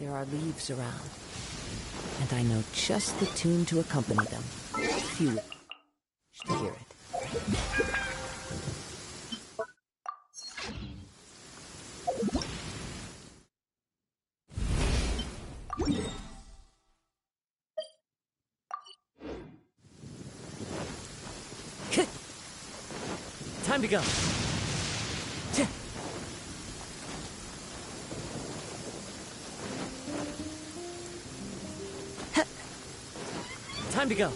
There are leaves around, and I know just the tune to accompany them. Few wish to hear it. Time to go. Time to go.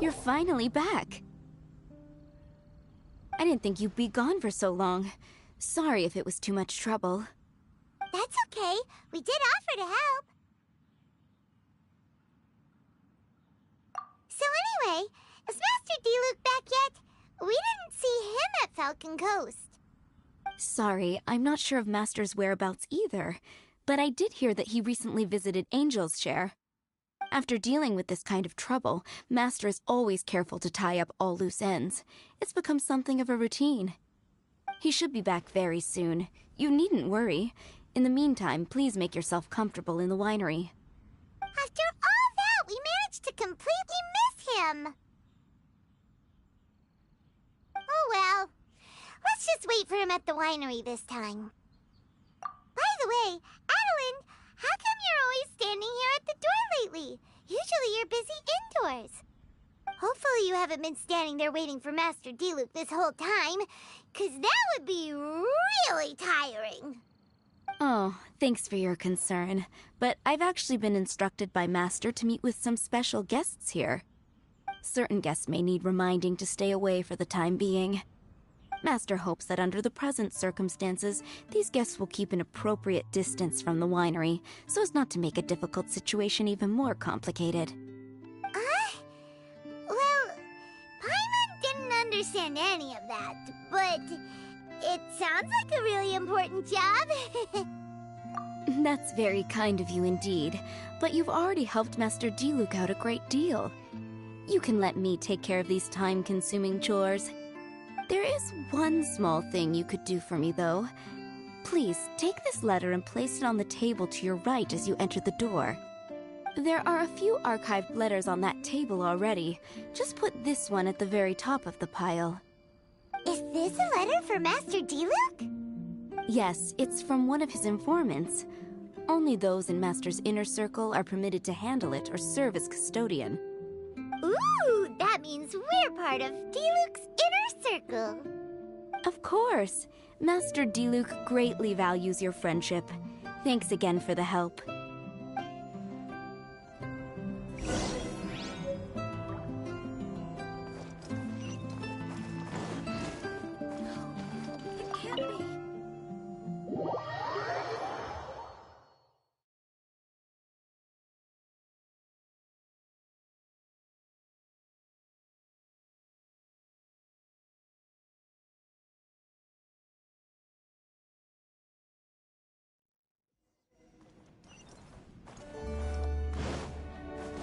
You're finally back. I didn't think you'd be gone for so long. Sorry if it was too much trouble. That's okay. We did offer to help. So anyway, is Master Diluc back yet? We didn't see him at Falcon Coast. Sorry, I'm not sure of Master's whereabouts either, but I did hear that he recently visited Angel's Share. After dealing with this kind of trouble, Master is always careful to tie up all loose ends. It's become something of a routine. He should be back very soon. You needn't worry. In the meantime, please make yourself comfortable in the winery. After all that, we managed to completely miss him. Oh well. Let's just wait for him at the winery this time. By the way, Adeline, how come you're always standing here at the door lately? Usually you're busy indoors. Hopefully you haven't been standing there waiting for Master Diluc this whole time, 'cause that would be really tiring. Oh, thanks for your concern. But I've actually been instructed by Master to meet with some special guests here. Certain guests may need reminding to stay away for the time being. Master hopes that under the present circumstances, these guests will keep an appropriate distance from the winery, so as not to make a difficult situation even more complicated. Well, Paimon didn't understand any of that, but it sounds like a really important job. That's very kind of you indeed, but you've already helped Master Diluc out a great deal. You can let me take care of these time-consuming chores. There is one small thing you could do for me, though. Please, take this letter and place it on the table to your right as you enter the door. There are a few archived letters on that table already. Just put this one at the very top of the pile. Is this a letter for Master Diluc? Yes, it's from one of his informants. Only those in Master's inner circle are permitted to handle it or serve as custodian. Ooh, that means we're part of Diluc's inner circle. Of course. Master Diluc greatly values your friendship. Thanks again for the help. It can't be.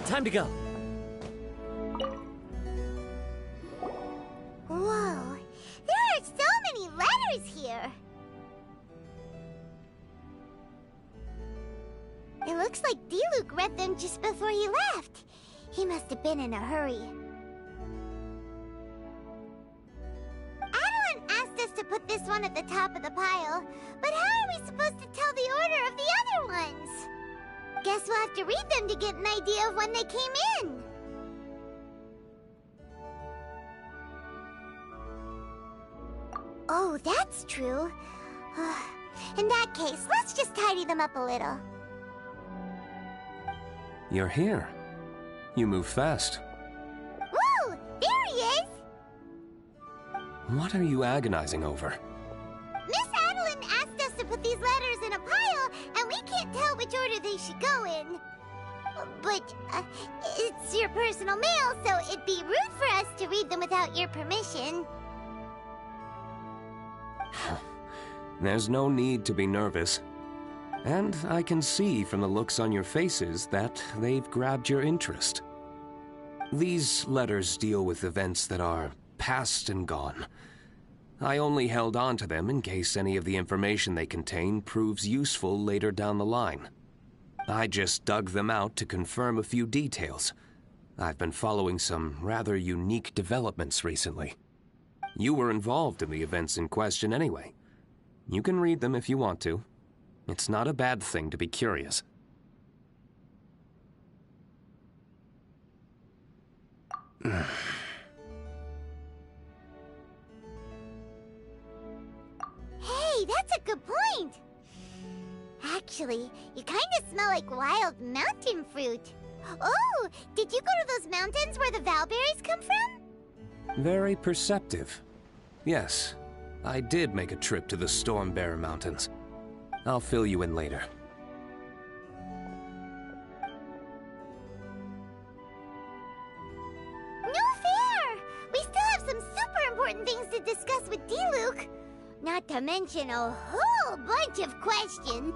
Time to go. Whoa, there are so many letters here. It looks like Diluc read them just before he left. He must have been in a hurry. Adeline asked us to put this one at the top of the pile, but how are we supposed to tell the order of the other ones? Guess we'll have to read them to get an idea of when they came in. Oh, that's true. In that case, let's just tidy them up a little. You're here. You move fast. Woo! There he is! What are you agonizing over? Miss Adeline asked us to put these letters in a pile, and we can't tell which order they should go in. But, it's your personal mail, so it'd be rude for us to read them without your permission. There's no need to be nervous. And I can see from the looks on your faces that they've grabbed your interest. These letters deal with events that are past and gone. I only held on to them in case any of the information they contain proves useful later down the line. I just dug them out to confirm a few details. I've been following some rather unique developments recently. You were involved in the events in question anyway. You can read them if you want to. It's not a bad thing to be curious. Hey, that's a good point. Actually, you kind of smell like wild mountain fruit. Oh, did you go to those mountains where the valberries come from? Very perceptive. Yes, I did make a trip to the Stormbearer Mountains. I'll fill you in later. No fair! We still have some super important things to discuss with D-Luke. Not to mention a whole bunch of questions.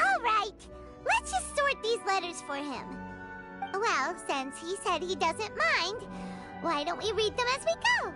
All right, let's just sort these letters for him. Well, since he said he doesn't mind, why don't we read them as we go?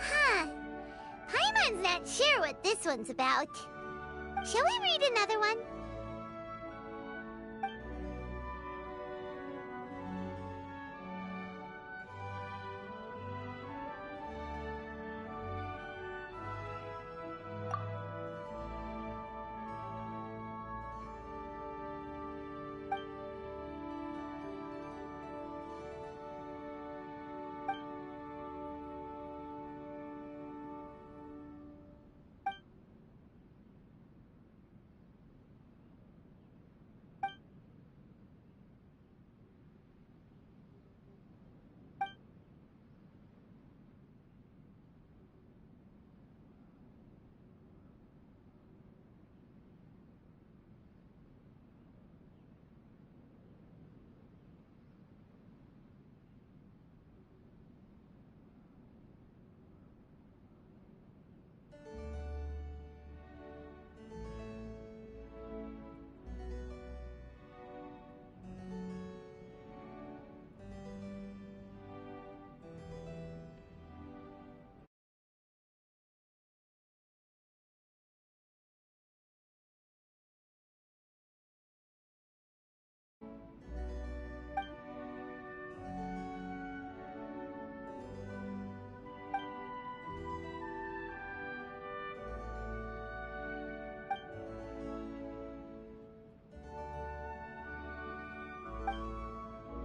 Huh. Paimon's not sure what this one's about. Shall we read another one?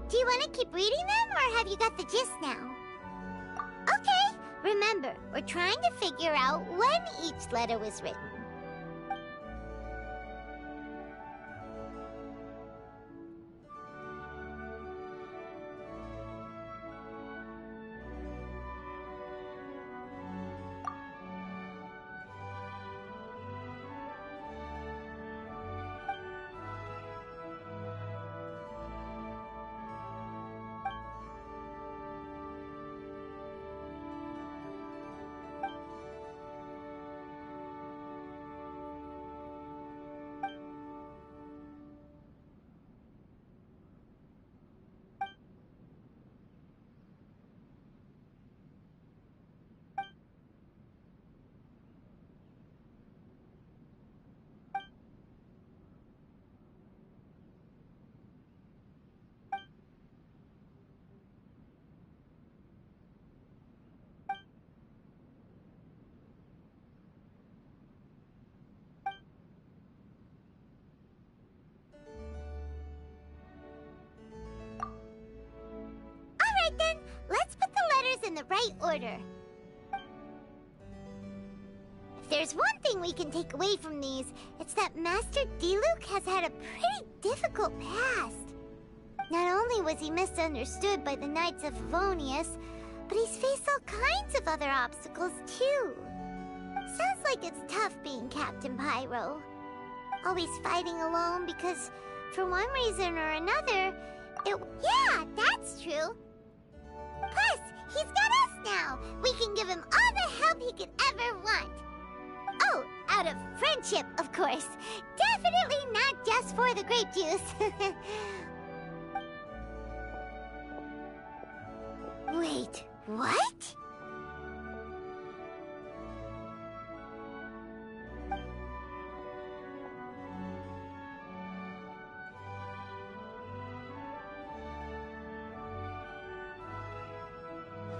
Do you want to keep reading them, or have you got the gist now? Okay, remember, we're trying to figure out when each letter was written. Alright then, let's put the letters in the right order. If there's one thing we can take away from these, it's that Master Diluc has had a pretty difficult past. Not only was he misunderstood by the Knights of Favonius, but he's faced all kinds of other obstacles too. Sounds like it's tough being Captain Pyro. Always fighting alone because, for one reason or another, Yeah, that's true. Plus, he's got us now. We can give him all the help he could ever want. Oh, out of friendship, of course. Definitely not just for the grape juice. Wait, what?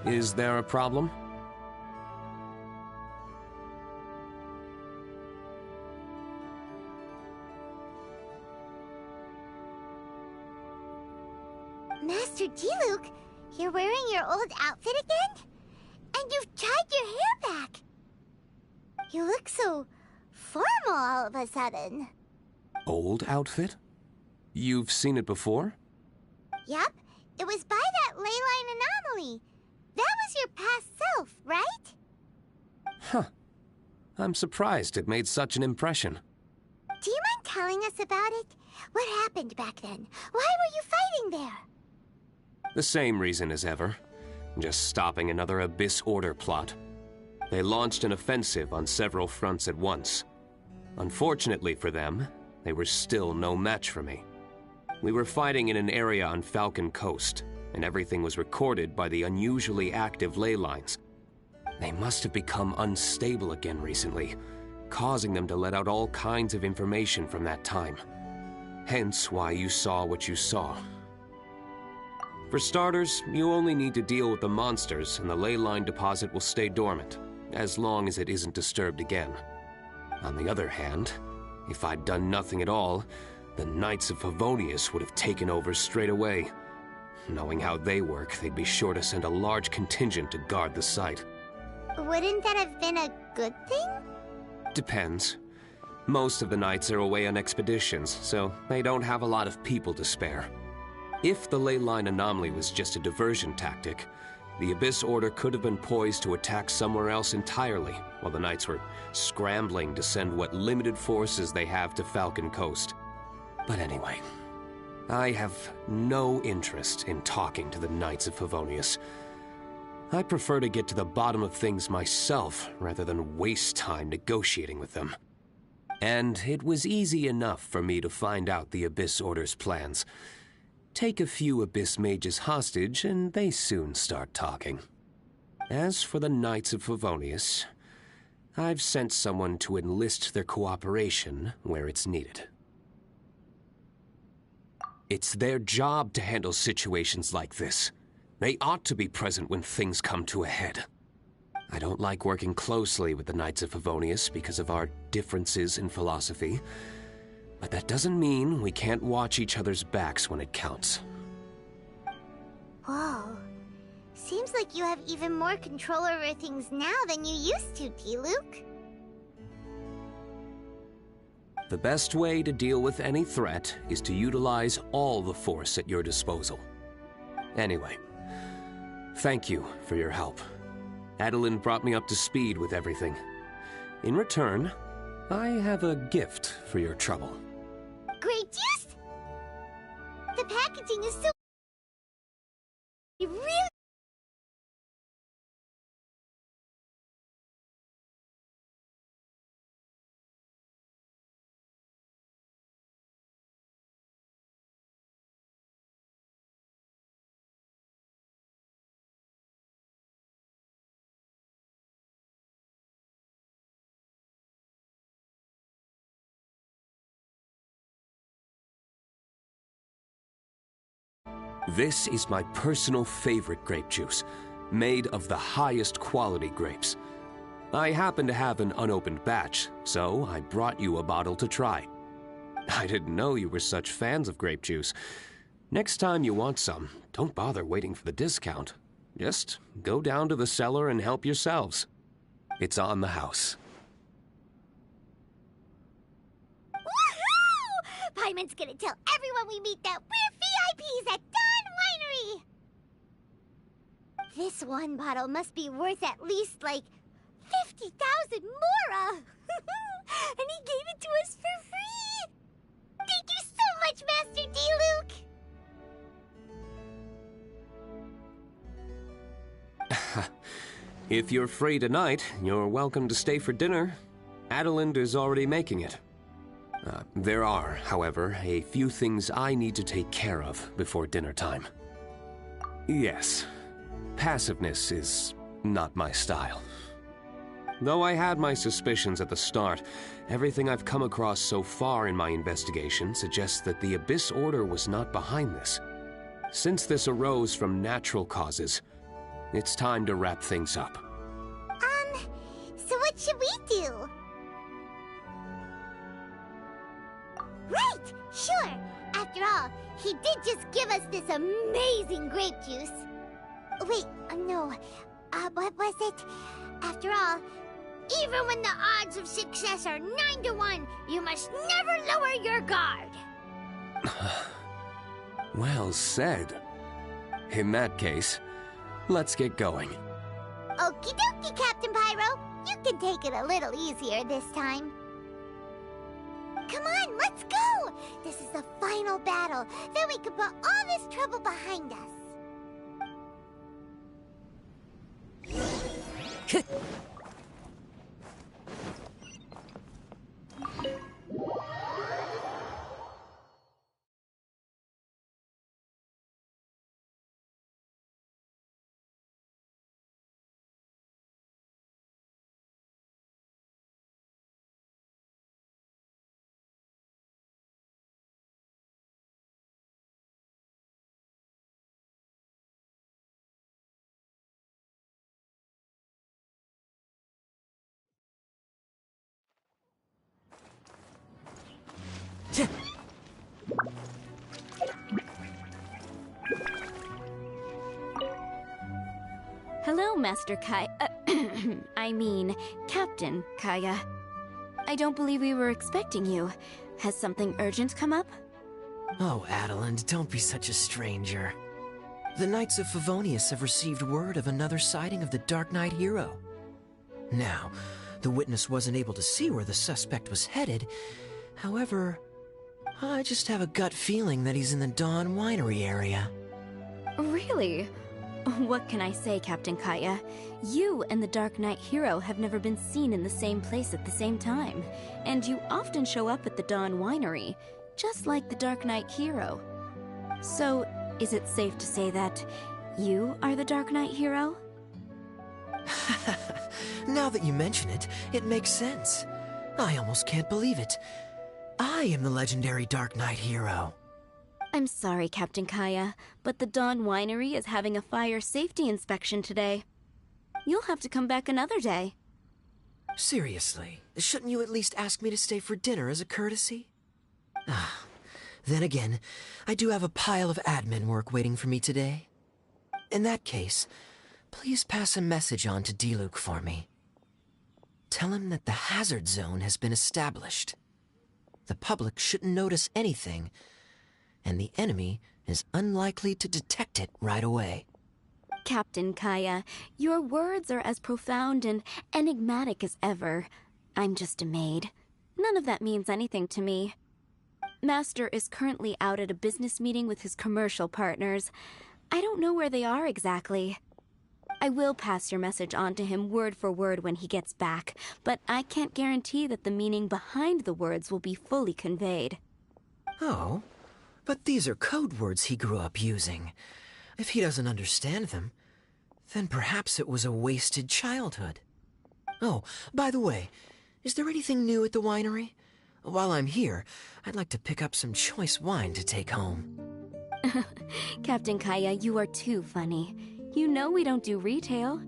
Is there a problem? Master Diluc, you're wearing your old outfit again? And you've tied your hair back. You look so formal all of a sudden. Old outfit? You've seen it before? Yup, it was by that ley line anomaly. That was your past self, right? Huh. I'm surprised it made such an impression. Do you mind telling us about it? What happened back then? Why were you fighting there? The same reason as ever. Just stopping another Abyss Order plot. They launched an offensive on several fronts at once. Unfortunately for them, they were still no match for me. We were fighting in an area on Falcon Coast, and everything was recorded by the unusually active ley lines. They must have become unstable again recently, causing them to let out all kinds of information from that time. Hence why you saw what you saw. For starters, you only need to deal with the monsters and the ley line deposit will stay dormant, as long as it isn't disturbed again. On the other hand, if I'd done nothing at all, the Knights of Favonius would have taken over straight away. Knowing how they work, they'd be sure to send a large contingent to guard the site. Wouldn't that have been a good thing? Depends. Most of the Knights are away on expeditions, so they don't have a lot of people to spare. If the ley line anomaly was just a diversion tactic, the Abyss Order could have been poised to attack somewhere else entirely, while the Knights were scrambling to send what limited forces they have to Falcon Coast. But anyway, I have no interest in talking to the Knights of Favonius. I prefer to get to the bottom of things myself, rather than waste time negotiating with them. And it was easy enough for me to find out the Abyss Order's plans. Take a few Abyss Mages hostage, and they soon start talking. As for the Knights of Favonius, I've sent someone to enlist their cooperation where it's needed. It's their job to handle situations like this. They ought to be present when things come to a head. I don't like working closely with the Knights of Favonius because of our differences in philosophy, but that doesn't mean we can't watch each other's backs when it counts. Whoa. Seems like you have even more control over things now than you used to, Diluc. The best way to deal with any threat is to utilize all the force at your disposal. Anyway, thank you for your help. Adeline brought me up to speed with everything. In return, I have a gift for your trouble. Grape juice? The packaging is so... really... This is my personal favorite grape juice, made of the highest quality grapes. I happen to have an unopened batch, so I brought you a bottle to try. I didn't know you were such fans of grape juice. Next time you want some, don't bother waiting for the discount. Just go down to the cellar and help yourselves. It's on the house. Woohoo! Paimon's gonna tell everyone we meet that we're VIPs at Dawn Winery! This one bottle must be worth at least, like, 50,000 mora! And he gave it to us for free! Thank you so much, Master Diluc! If you're free tonight, you're welcome to stay for dinner. Adeline is already making it. There are, however, a few things I need to take care of before dinner time. Yes, passiveness is not my style. Though I had my suspicions at the start, everything I've come across so far in my investigation suggests that the Abyss Order was not behind this. Since this arose from natural causes, it's time to wrap things up. So what should we do? Right! Sure! After all, he did just give us this amazing grape juice. Wait, no. What was it? After all, even when the odds of success are 9-1, you must never lower your guard. Well said. In that case, let's get going. Okie dokie, Captain Pyro. You can take it a little easier this time. Come on, let's go! This is the final battle. Then we can put all this trouble behind us. Hello, Master Kai... I mean, Captain Kaya. I don't believe we were expecting you. Has something urgent come up? Oh, Adeline, don't be such a stranger. The Knights of Favonius have received word of another sighting of the Dark Knight hero. Now, the witness wasn't able to see where the suspect was headed. However, I just have a gut feeling that he's in the Dawn Winery area. Really? What can I say, Captain Kaya? You and the Dark Knight hero have never been seen in the same place at the same time, and you often show up at the Dawn Winery, just like the Dark Knight hero. So, is it safe to say that you are the Dark Knight hero? Now that you mention it, it makes sense. I almost can't believe it. I am the legendary Dark Knight hero. I'm sorry, Captain Kaya, but the Dawn Winery is having a fire safety inspection today. You'll have to come back another day. Seriously, shouldn't you at least ask me to stay for dinner as a courtesy? Then again, I do have a pile of admin work waiting for me today. In that case, please pass a message on to Diluc for me. Tell him that the hazard zone has been established. The public shouldn't notice anything, and the enemy is unlikely to detect it right away. Captain Kaya, your words are as profound and enigmatic as ever. I'm just a maid. None of that means anything to me. Master is currently out at a business meeting with his commercial partners. I don't know where they are exactly. I will pass your message on to him word for word when he gets back, but I can't guarantee that the meaning behind the words will be fully conveyed. Oh, but these are code words he grew up using. If he doesn't understand them, then perhaps it was a wasted childhood. Oh, by the way, is there anything new at the winery? While I'm here, I'd like to pick up some choice wine to take home. Captain Kaya, you are too funny. You know we don't do retail.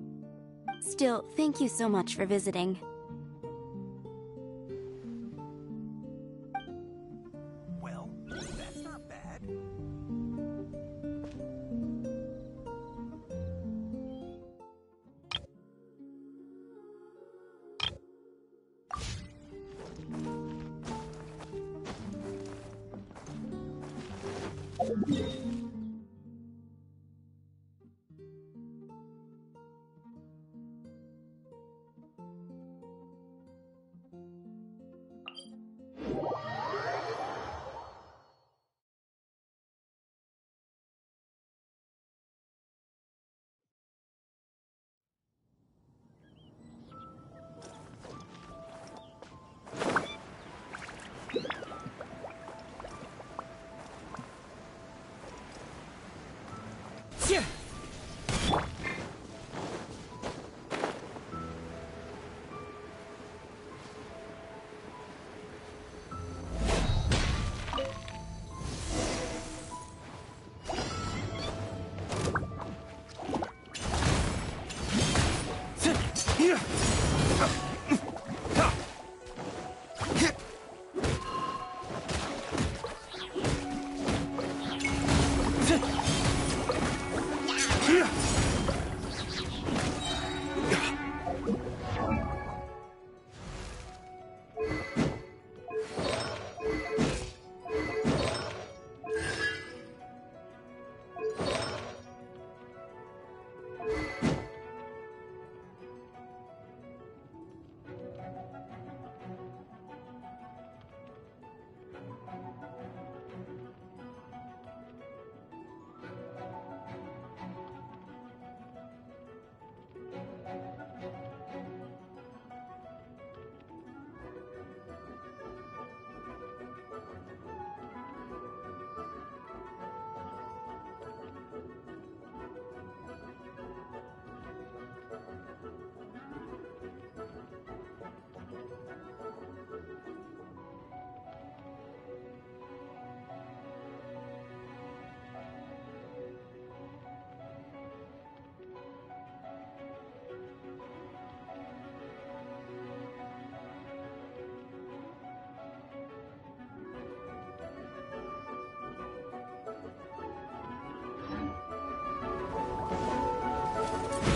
Still, thank you so much for visiting. Well, that's not bad.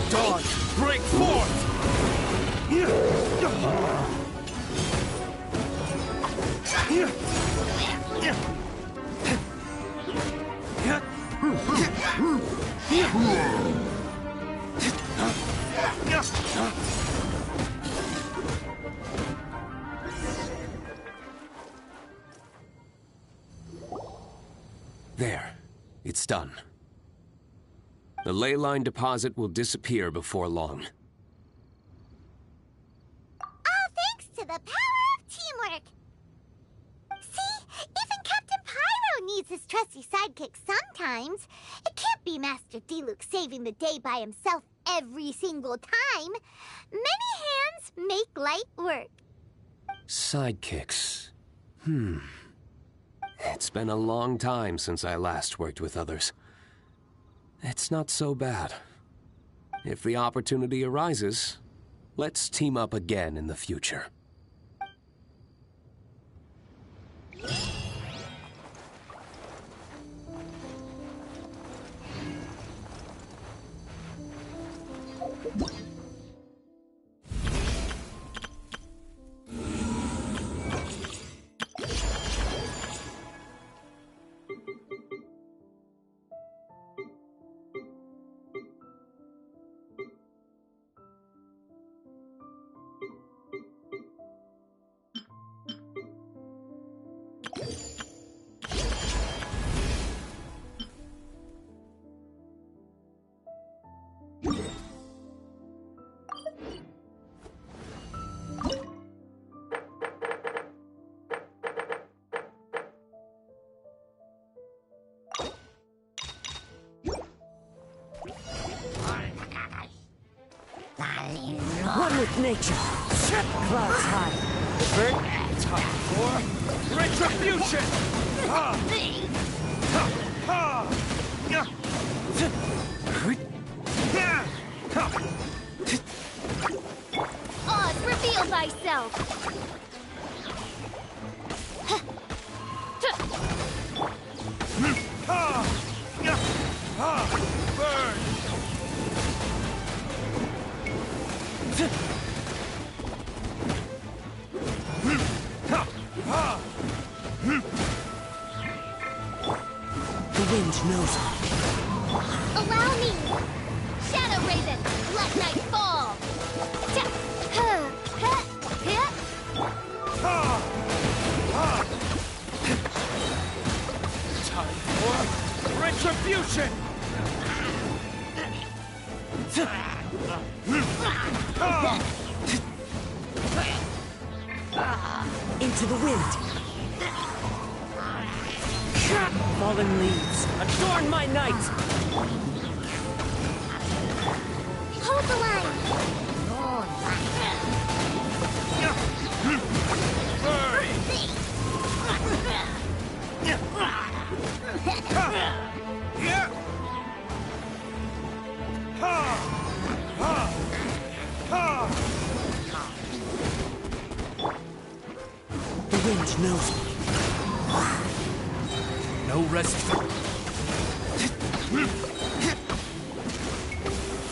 Dawn, break forth! There. It's done. The ley line deposit will disappear before long. All thanks to the power of teamwork. See, even Captain Pyro needs his trusty sidekick sometimes. It can't be Master Diluc saving the day by himself every single time. Many hands make light work. Sidekicks. It's been a long time since I last worked with others. It's not so bad. If the opportunity arises, let's team up again in the future. One with nature. Clouds high. The bird. Time for retribution! Ha! Ha! Oz, reveal thyself! Burn! The wind knows me. Allow me! Shadow Raven, let night fall! Time for retribution! Into the wind. Fallen leaves, adorn my night! Hold the line. The wind knows me. No rest for...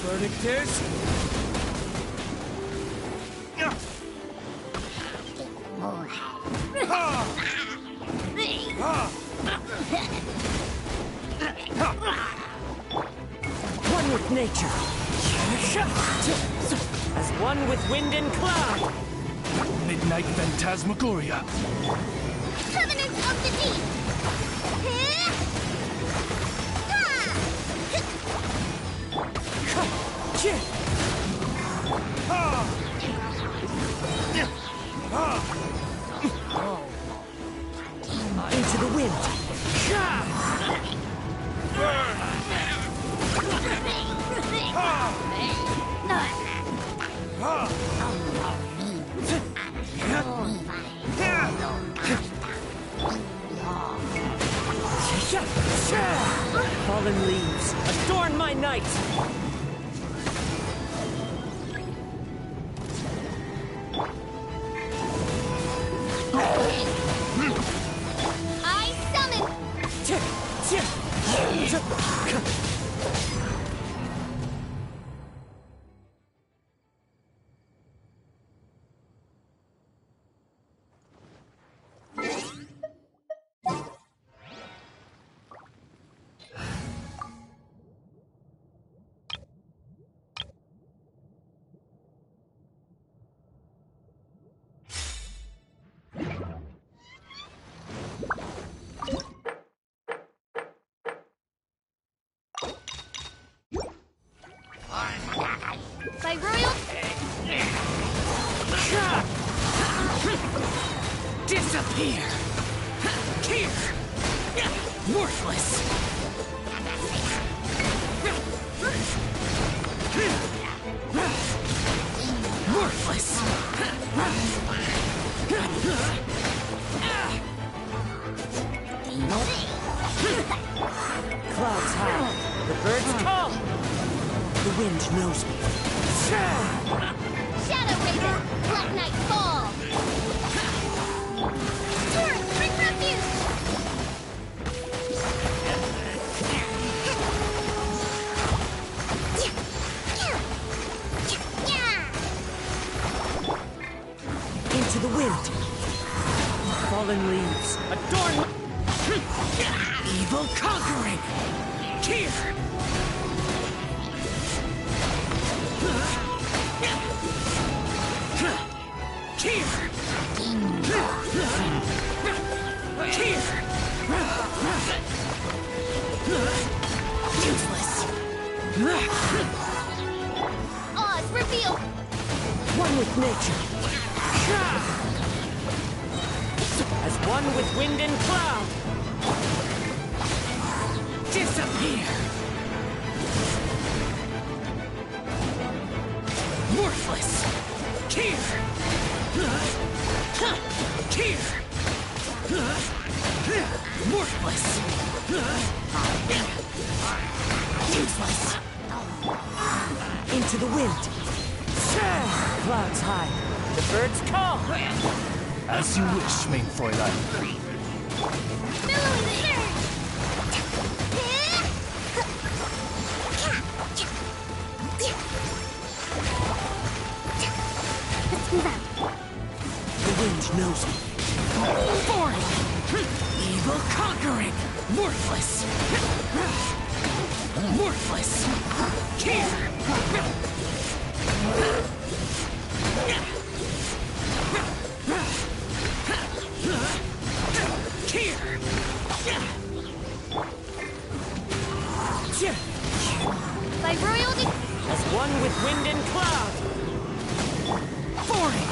Verdict is... One with nature. As one with wind and cloud. Midnight Phantasmagoria. Covenant of the Deep. Into the wind. Fallen leaves, adorn my night! I summon! By royal... Disappear! Here! Worthless! Worthless! Clouds high, the birds call! The wind knows me. Shadow Raven, let night fall! Taurus, bring refuge! Into the wind. Fallen leaves, adorn Evil conquering! Here! Here! Here! Useless! Oz, reveal! one with nature. As one with wind and cloud. Disappear! Worthless! Into the wind. Clouds high. The birds call. As you wish, mein Fräulein. Billow in the air! Let's move out. The wind knows me. Foreign! Evil conquering! Worthless! Worthless! Here! By royalty, As one with wind and cloud. Foreign!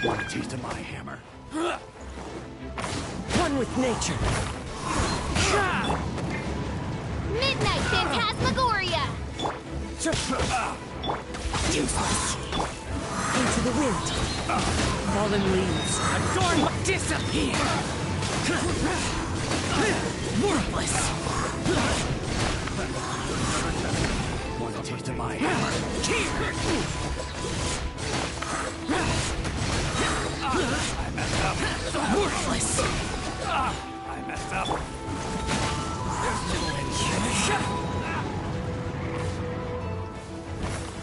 Want a taste of my hammer? One with nature. Midnight Phantasmagoria! Useless! Into the wind. Fallen leaves. Adorn my... Disappear! Worthless! Want a taste of my hammer? Here! I messed up. Worthless! I messed up.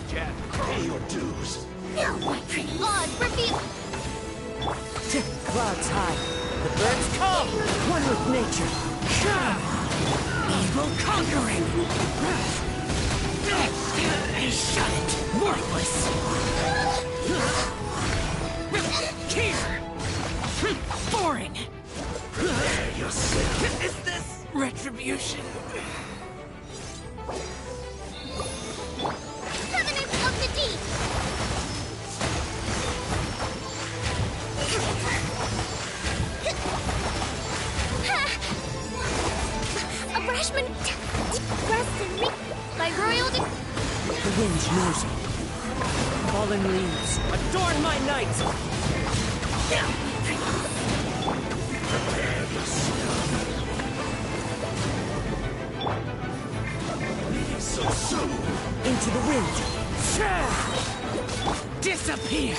Jet, pay your dues. Odd reveal! Clouds high. The birds call. One with nature. Evil conquering! Shut it! Worthless! Here! Boring! Is this retribution? Covenant of the Deep! A Brashman! Rest and re... By royalty... The wind knows me. Fallen leaves. Adorn my night. So soon. Into the wind. Disappear!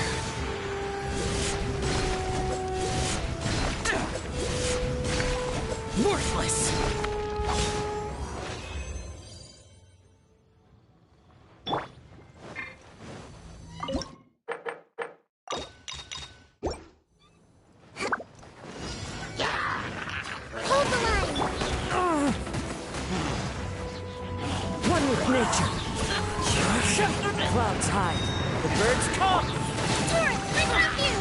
Worthless! Hold the line! One with nature. Clouds high. The birds call. Torrent, bring up you!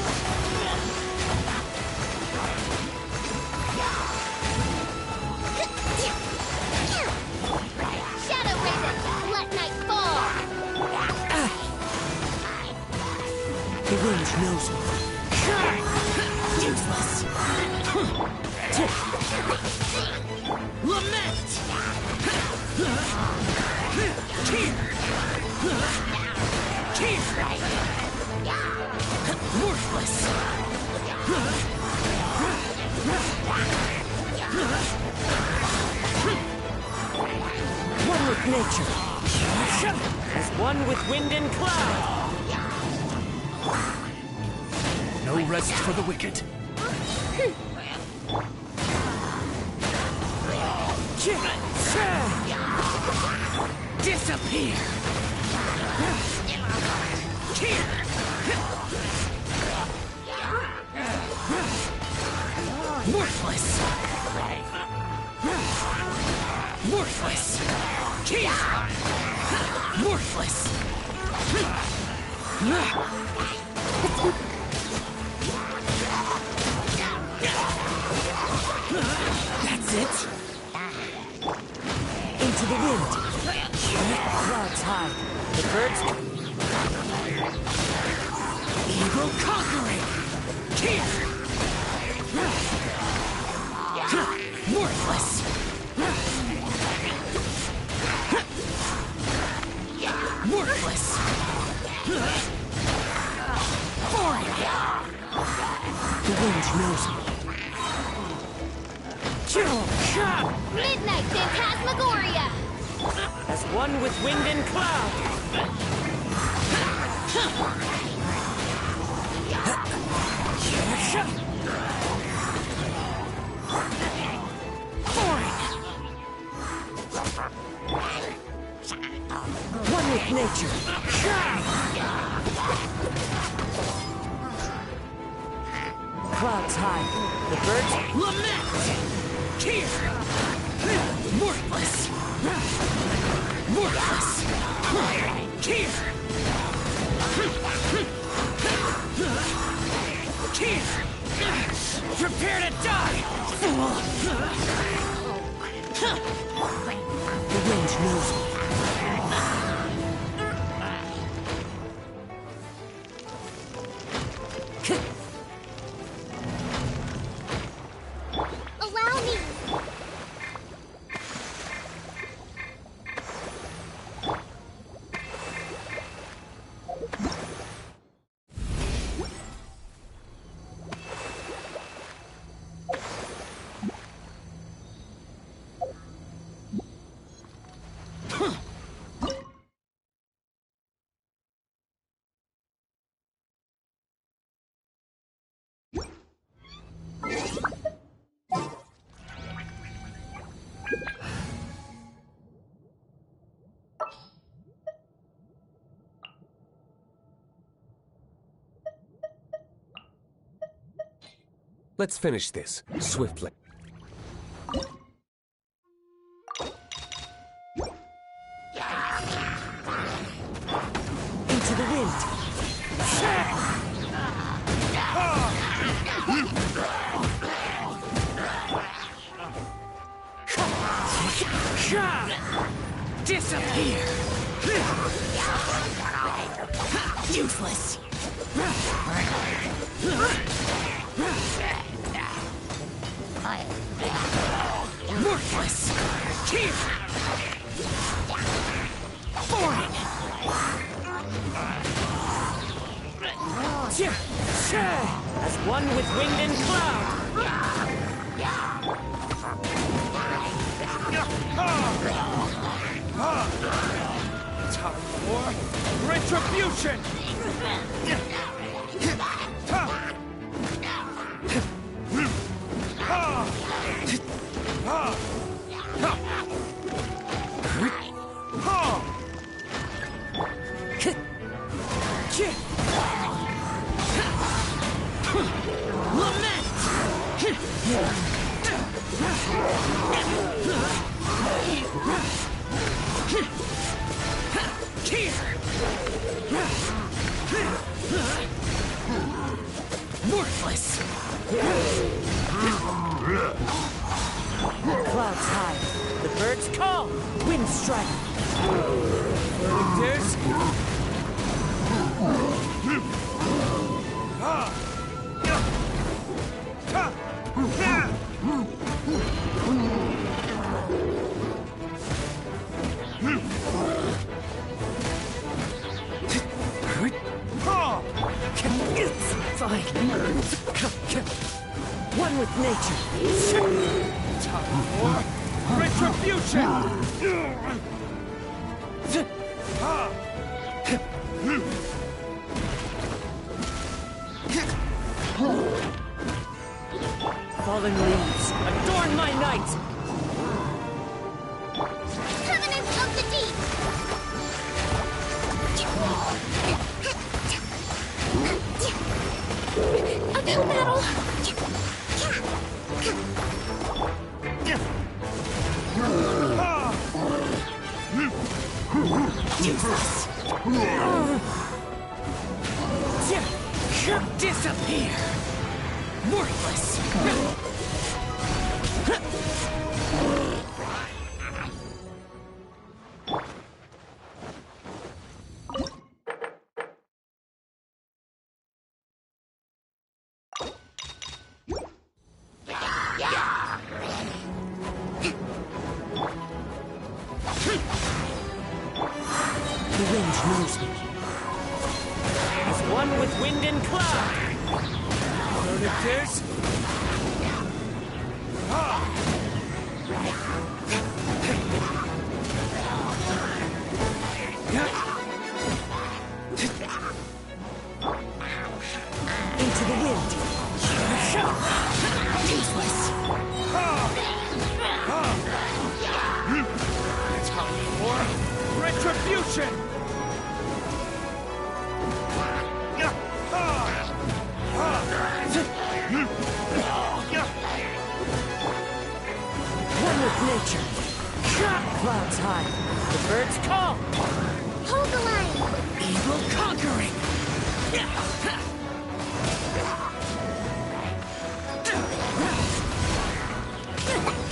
Shadow Raven, let night fall! The wind knows me. Useless! Lament! Here! Worthless! One with nature. As one with wind and cloud. No rest for the wicked. Disappear! Here! Worthless! Worthless! Here! Worthless! That's it? Into the wind. Clouds high. The birds. Evil conquering! Here! Worthless! Midnight Phantasmagoria! As one with wind and cloud. One with nature. Clouds high. The birds lament. Here. Worthless. Worthless. Here. Here. Prepare to die, fool. The wind knows me. Allow me. Let's finish this, swiftly. Into the wind. Disappear. Useless. Worthless. Here. Foreign. As one with wind and cloud. Time for retribution! Worthless. Clouds high. The birds call. Wind strike. There's one with nature. Time for retribution! Fallen leaves, adorn my night! Covenant of the Deep. Uphill battle! Useless! Disappear! Worthless! The wind knows me. As one with wind and cloud. Predators. future. Clouds high, the birds call. Hold the line. Evil conquering.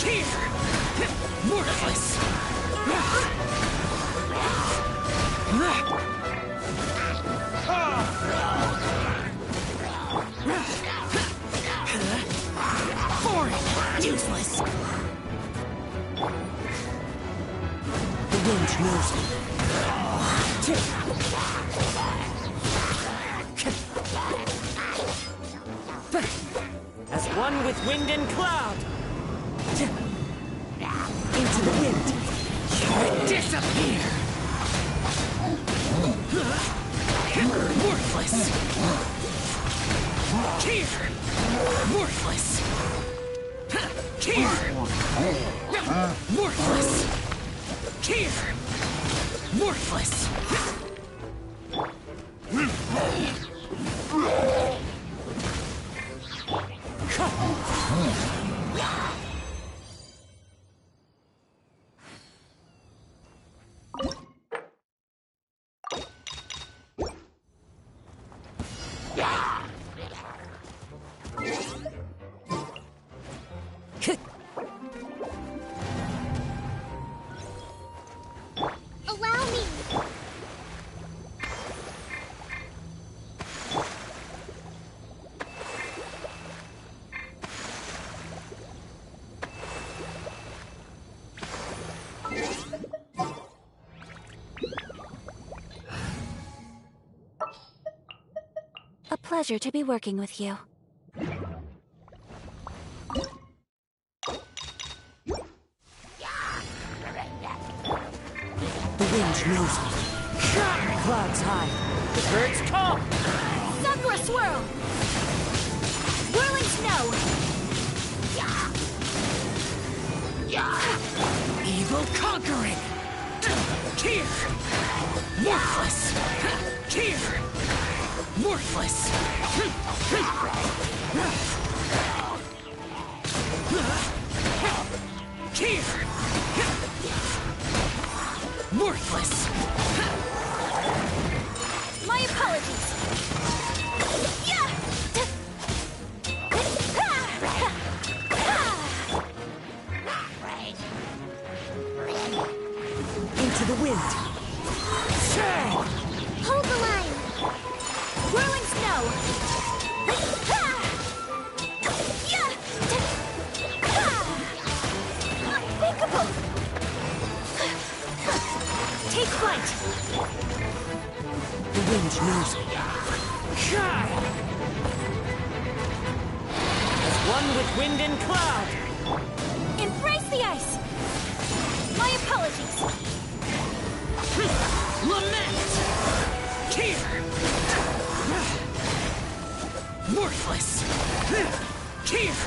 Here, worthless. Foreign, useless. The wind knows me. As one with wind and cloud. Into the wind. Disappear. Worthless. Here. Worthless. Here. Worthless. Here. Worthless. Allow me. A pleasure to be working with you. The wind knows me. Clouds high, The birds call. Sunless swirl! Whirling snow! Evil conquering. Here. Worthless. Here. Worthless. Here. Worthless. My apologies! Yeah! into the wind. Hold the line. Whirling snow! Unthinkable! Take flight! The wind knows me. As one with wind and cloud. Embrace the ice! My apologies! Lament! Here! Worthless! Here!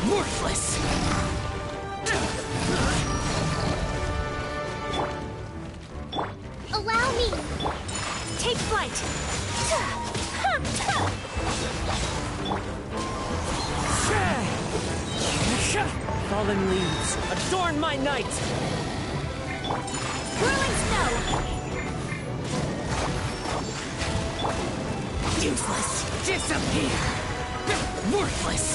Worthless! Allow me. Take flight! Fallen leaves, adorn my night! Whirling snow! Useless! Disappear! Worthless!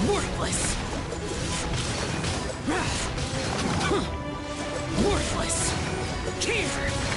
Worthless! Worthless! Here!